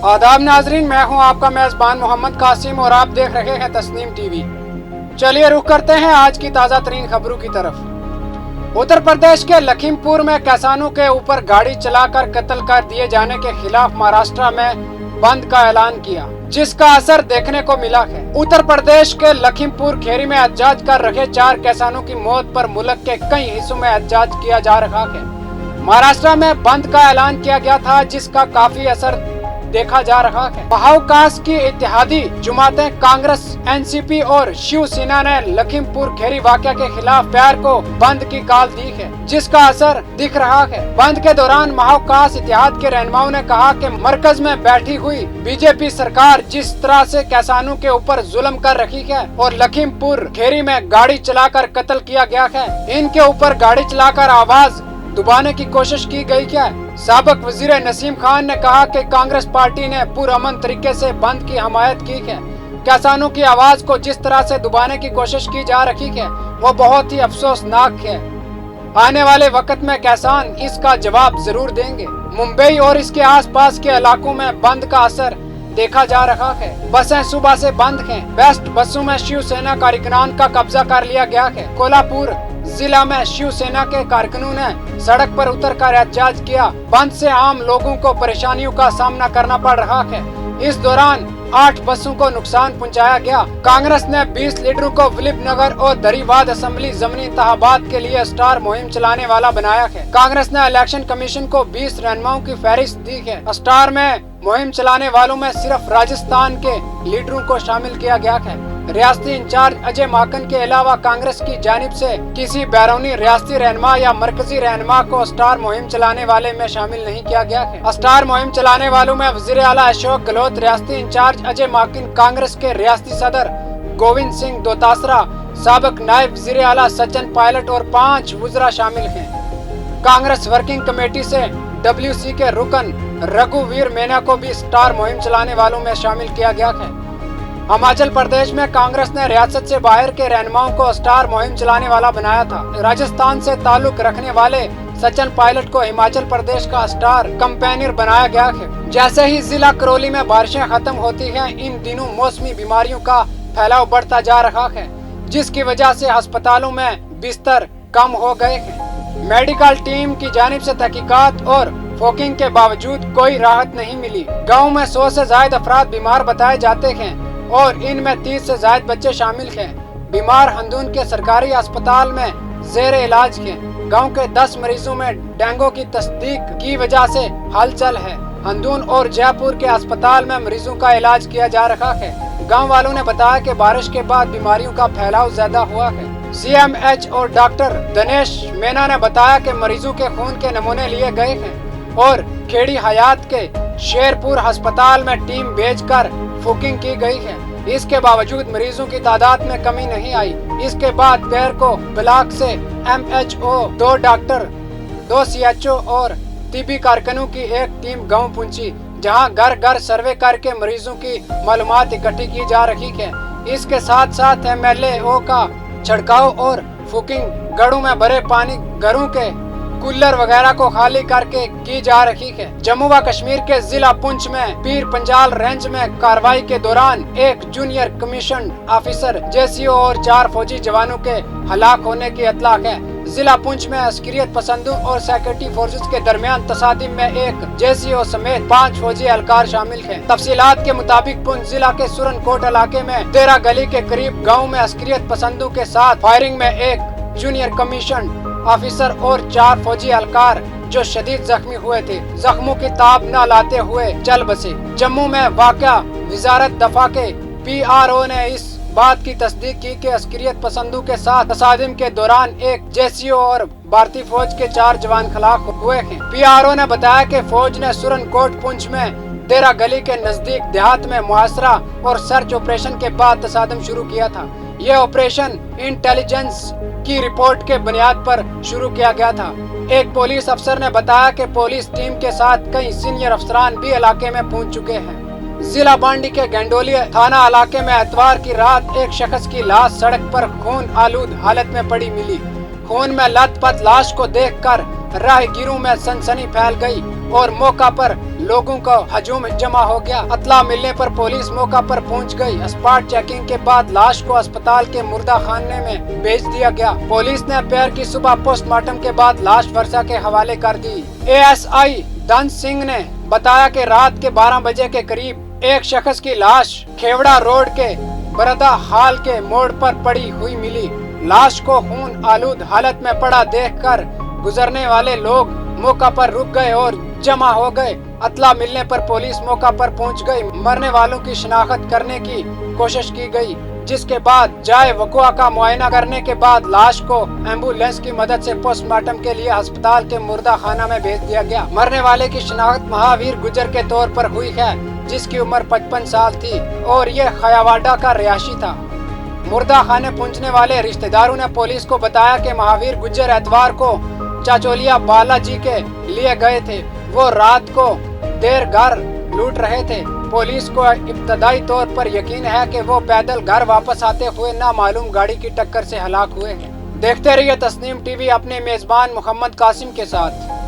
आदाब नाजरीन, मैं हूं आपका मेजबान मोहम्मद कासिम और आप देख रहे हैं तस्नीम टीवी। चलिए रुख करते हैं आज की ताज़ा तरीन खबरों की तरफ। उत्तर प्रदेश के लखीमपुर में किसानों के ऊपर गाड़ी चलाकर कत्ल कर दिए जाने के खिलाफ महाराष्ट्र में बंद का ऐलान किया, जिसका असर देखने को मिला है। उत्तर प्रदेश के लखीमपुर खेरी में एहतजाज कर रहे 4 किसानों की मौत पर मुल्क के कई हिस्सों में एहतजाज किया जा रहा है। महाराष्ट्र में बंद का ऐलान किया गया था, जिसका काफी असर देखा जा रहा है। महाविकास की इत्तेहादी जमातें कांग्रेस, एनसीपी और शिवसेना ने लखीमपुर खेरी वाकया के खिलाफ प्यार को बंद की कॉल दी है, जिसका असर दिख रहा है। बंद के दौरान महाविकास इत्तेहाद के रहनुमाओं ने कहा कि मरकज में बैठी हुई बीजेपी सरकार जिस तरह से किसानों के ऊपर जुल्म कर रही है और लखीमपुर खेरी में गाड़ी चलाकर कत्ल किया गया है, इनके ऊपर गाड़ी चलाकर आवाज दबाने की कोशिश की गई है। साबिक वजीर नसीम खान ने कहा कि कांग्रेस पार्टी ने पुरअमन तरीके से बंद की हमायत की है। किसानों की आवाज को जिस तरह से दबाने की कोशिश की जा रही है वो बहुत ही अफसोसनाक है। आने वाले वक्त में किसान इसका जवाब जरूर देंगे। मुंबई और इसके आसपास के इलाकों में बंद का असर देखा जा रहा है। बसें सुबह से बंद हैं। बेस्ट बसों में शिवसेना कारकुनान का कब्जा कर लिया गया है। कोल्हापुर जिला में शिवसेना के कारकुनों ने सड़क पर उतरकर एहतजाज किया। बंद से आम लोगों को परेशानियों का सामना करना पड़ रहा है। इस दौरान 8 बसों को नुकसान पहुंचाया गया। कांग्रेस ने 20 लीडरों को विलिप नगर और दरीवाद असेंबली जमीनी इंतखाबात के लिए स्टार मुहिम चलाने वाला बनाया है। कांग्रेस ने इलेक्शन कमीशन को 20 रहनुमाओं की फहरिस्त दी है। स्टार में मुहिम चलाने वालों में सिर्फ राजस्थान के लीडरों को शामिल किया गया है। रियासती इंचार्ज अजय माकन के अलावा कांग्रेस की जानिब से किसी बैरूनी रियासती रहनुमा या मरकजी रहनुमा को स्टार मुहिम चलाने वाले में शामिल नहीं किया गया है। स्टार मुहिम चलाने वालों में वजीर आला अशोक गहलोत, रियासती इंचार्ज अजय माकन, कांग्रेस के रियासती सदर गोविंद सिंह दोतासरा, साबिक नायब वजीर आला सचिन पायलट और 5 वज़रा शामिल हैं। कांग्रेस वर्किंग कमेटी से WC के रुकन रघुवीर मीना को भी स्टार मुहिम चलाने वालों में शामिल किया गया है। हिमाचल प्रदेश में कांग्रेस ने रियासत से बाहर के रहनुमाओं को स्टार मुहिम चलाने वाला बनाया था। राजस्थान से ताल्लुक रखने वाले सचिन पायलट को हिमाचल प्रदेश का स्टार कैंपेनियर बनाया गया है। जैसे ही जिला करौली में बारिशें खत्म होती हैं, इन दिनों मौसमी बीमारियों का फैलाव बढ़ता जा रहा है, जिसकी वजह से अस्पतालों में बिस्तर कम हो गए हैं। मेडिकल टीम की जानिब से तहकीकात और फोकिंग के बावजूद कोई राहत नहीं मिली। गाँव में 100 से ज्यादा अफराद बीमार बताए जाते हैं और इनमें 30 से ज्यादा बच्चे शामिल हैं। बीमार हंदून के सरकारी अस्पताल में जेर इलाज हैं। गांव के 10 मरीजों में डेंगू की तस्दीक की वजह से हलचल है। हंदून और जयपुर के अस्पताल में मरीजों का इलाज किया जा रहा है। गांव वालों ने बताया कि बारिश के बाद बीमारियों का फैलाव ज्यादा हुआ है। CMH और डॉक्टर दिनेश मीना ने बताया कि मरीजों के खून के नमूने लिए गए हैं और खेड़ी हयात के शेरपुर अस्पताल में टीम भेजकर फूकिंग की गई है। इसके बावजूद मरीजों की तादाद में कमी नहीं आई। इसके बाद देर को ब्लॉक से MHO, 2 डॉक्टर, 2 CHO और TB कारकुनों की एक टीम गांव पहुंची, जहां घर घर सर्वे करके मरीजों की मालूमात इकट्ठी की जा रही है। इसके साथ साथ MLAO का छिड़काव और फूकिंग घड़ों में भरे पानी घरों के कूलर वगैरह को खाली करके की जा रही है। जम्मू व कश्मीर के जिला पुंछ में पीर पंजाल रेंज में कार्रवाई के दौरान एक जूनियर कमीशन ऑफिसर JCO और 4 फौजी जवानों के हलाक होने की इत्तला है। जिला पुंछ में अस्करियत पसंदों और सिक्योरिटी फोर्सेस के दरमियान तसादिम में एक JCO समेत 5 फौजी एहलकार शामिल हैं। तफसीलात के मुताबिक पुंछ जिला के सुरनकोट इलाके में 13 गली के करीब गाँव में अस्करियत पसंदों के साथ फायरिंग में एक जूनियर कमीशन ऑफिसर और 4 फौजी एहलकार जो शदीद जख्मी हुए थे, जख्मों की ताब न लाते हुए चल बसे। जम्मू में वाक़या वजारत दफा के PRO ने इस बात की तस्दीक की कि अस्करियत पसंदों के साथ तसादिम के दौरान एक JCO और भारतीय फौज के 4 जवान खलाक हुए हैं। PRO ने बताया कि फौज ने सुरनकोट पुंछ में 13 गली के नजदीक देहात में मुहासरा और सर्च ऑपरेशन के बाद तसादम शुरू किया था। यह ऑपरेशन इंटेलिजेंस की रिपोर्ट के बुनियाद पर शुरू किया गया था। एक पुलिस अफसर ने बताया कि पुलिस टीम के साथ कई सीनियर अफसरान भी इलाके में पहुंच चुके हैं। जिला बांडी के गंडोलिया थाना इलाके में इतवार की रात एक शख्स की लाश सड़क पर खून आलूद हालत में पड़ी मिली। खून में लथपथ लाश को देखकर राहगीरों में सनसनी फैल गई और मौका पर लोगों का हजूम जमा हो गया। अतला मिलने पर पुलिस मौका पर पहुंच गई। स्पॉट चेकिंग के बाद लाश को अस्पताल के मुर्दा खाने में भेज दिया गया। पुलिस ने पैर की सुबह पोस्टमार्टम के बाद लाश वर्षा के हवाले कर दी। ASI धन सिंह ने बताया कि रात के 12 बजे के करीब एक शख्स की लाश खेवड़ा रोड के बरदा हाल के मोड़ पर पड़ी हुई मिली। लाश को खून आलूद हालत में पड़ा देखकर गुजरने वाले लोग मौका पर रुक गए और जमा हो गए। अतला मिलने पर पुलिस मौका पर पहुंच गई। मरने वालों की शिनाख्त करने की कोशिश की गई, जिसके बाद जाए वक़ुआ का मुआयना करने के बाद लाश को एम्बुलेंस की मदद से पोस्टमार्टम के लिए अस्पताल के मुर्दा खाना में भेज दिया गया। मरने वाले की शिनाख्त महावीर गुजर के तौर पर हुई है, जिसकी उम्र 55 साल थी और ये खयावाड़ा का रिहायशी था। मुर्दा खाने पहुंचने वाले रिश्तेदारों ने पुलिस को बताया कि महावीर गुजर एतवार को चाचोलिया बालाजी के लिए गए थे। वो रात को देर घर लूट रहे थे। पुलिस को इब्तदाई तौर पर यकीन है कि वो पैदल घर वापस आते हुए नामालूम गाड़ी की टक्कर से हलाक हुए हैं। देखते रहिए तस्नीम टीवी अपने मेजबान मोहम्मद कासिम के साथ।